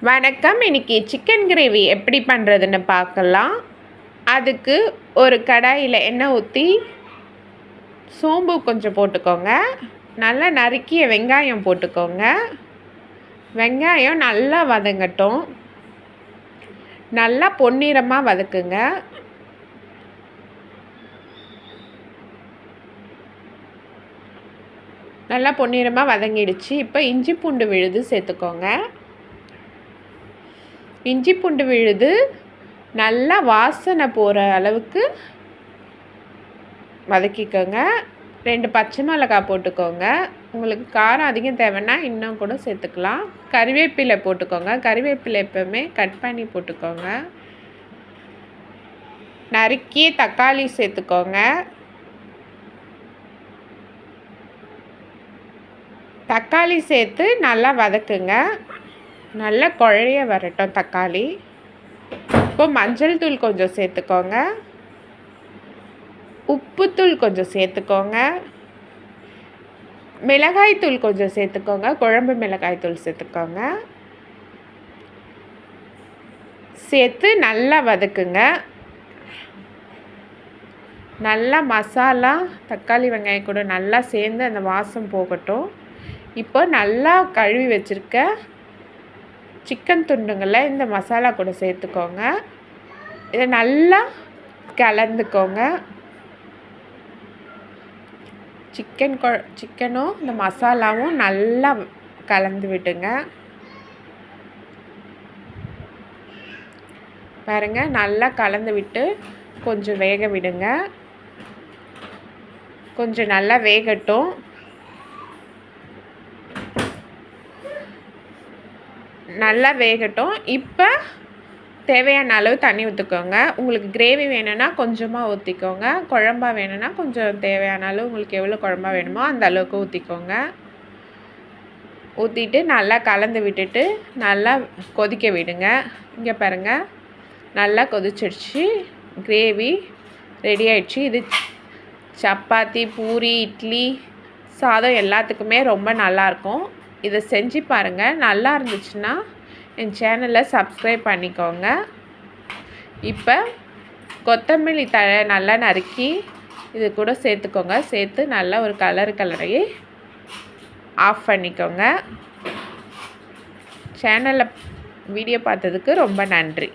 வணக்கம். இன்றைக்கி chicken gravy எப்படி பண்ணுறதுன்னு பார்க்கலாம். அதுக்கு ஒரு கடாயில் எண்ணெய் ஊற்றி சோம்பு கொஞ்சம் போட்டுக்கோங்க. நல்லா நறுக்கிய வெங்காயம் போட்டுக்கோங்க. வெங்காயம் நல்லா வதங்கட்டும். நல்லா பொன்னிறமாக வதக்குங்க. நல்லா பொன்னிறமாக வதங்கிடுச்சு. இப்போ இஞ்சி பூண்டு விழுது சேர்த்துக்கோங்க. இஞ்சி பூண்டு விழுது நல்லா வாசனை போகிற அளவுக்கு வதக்கிக்கோங்க. 2 பச்சை மிளகாய் போட்டுக்கோங்க. உங்களுக்கு காரம் அதிகம் தேவைன்னா இன்னும் கூட சேர்த்துக்கலாம். கறிவேப்பிலை போட்டுக்கோங்க. கறிவேப்பிலை எப்போவுமே கட் பண்ணி போட்டுக்கோங்க. நறுக்கிய தக்காளி சேர்த்துக்கோங்க. தக்காளி சேர்த்து நல்லா வதக்குங்க. நல்லா குழைய வரட்டும் தக்காளி. இப்போ மஞ்சள் தூள் கொஞ்சம் சேர்த்துக்கோங்க. உப்புத்தூள் கொஞ்சம் சேர்த்துக்கோங்க. மிளகாய் தூள் கொஞ்சம் சேர்த்துக்கோங்க. குழம்பு மிளகாய் தூள் சேர்த்துக்கோங்க. சேர்த்து நல்லா வதக்குங்க. நல்லா மசாலா தக்காளி வெங்காயம் கூட நல்லா சேர்ந்து அந்த வாசம் போகட்டும். இப்போ நல்லா கழுவி வச்சுருக்க சிக்கன் துண்டுங்களை இந்த மசாலா கூட சேர்த்துக்கோங்க. இதை நல்லா கலந்துக்கோங்க. சிக்கனும் இந்த மசாலாவும் நல்லா கலந்து விட்டுங்க. பாருங்க, நல்லா கலந்து விட்டு கொஞ்சம் வேக விடுங்க. கொஞ்சம் நல்லா வேகட்டும். நல்லா வேகட்டும். இப்போ தேவையான அளவு தண்ணி ஊற்றிக்கோங்க. உங்களுக்கு கிரேவி வேணும்னா கொஞ்சமாக ஊற்றிக்கோங்க. குழம்பா வேணும்னா கொஞ்சம் தேவையான அளவு உங்களுக்கு எவ்வளோ குழம்பா வேணுமோ அந்த அளவுக்கு ஊற்றிக்கோங்க. ஊற்றிட்டு நல்லா கலந்து விட்டுட்டு நல்லா கொதிக்க விடுங்க. இங்கே பாருங்கள், நல்லா கொதிச்சிடுச்சு. கிரேவி ரெடி ஆயிடுச்சு. இது சப்பாத்தி, பூரி, இட்லி, சாதம் எல்லாத்துக்குமே ரொம்ப நல்லாயிருக்கும். இதை செஞ்சு பாருங்கள். நல்லா இருந்துச்சுன்னா என் சேனலை சப்ஸ்கிரைப் பண்ணிக்கோங்க. இப்போ கொத்தமல்லி தழை நல்லா நறுக்கி இது கூட சேர்த்துக்கோங்க. சேர்த்து நல்லா ஒரு கலரி ஆஃப் பண்ணிக்கோங்க. சேனலில் வீடியோ பார்த்ததுக்கு ரொம்ப நன்றி.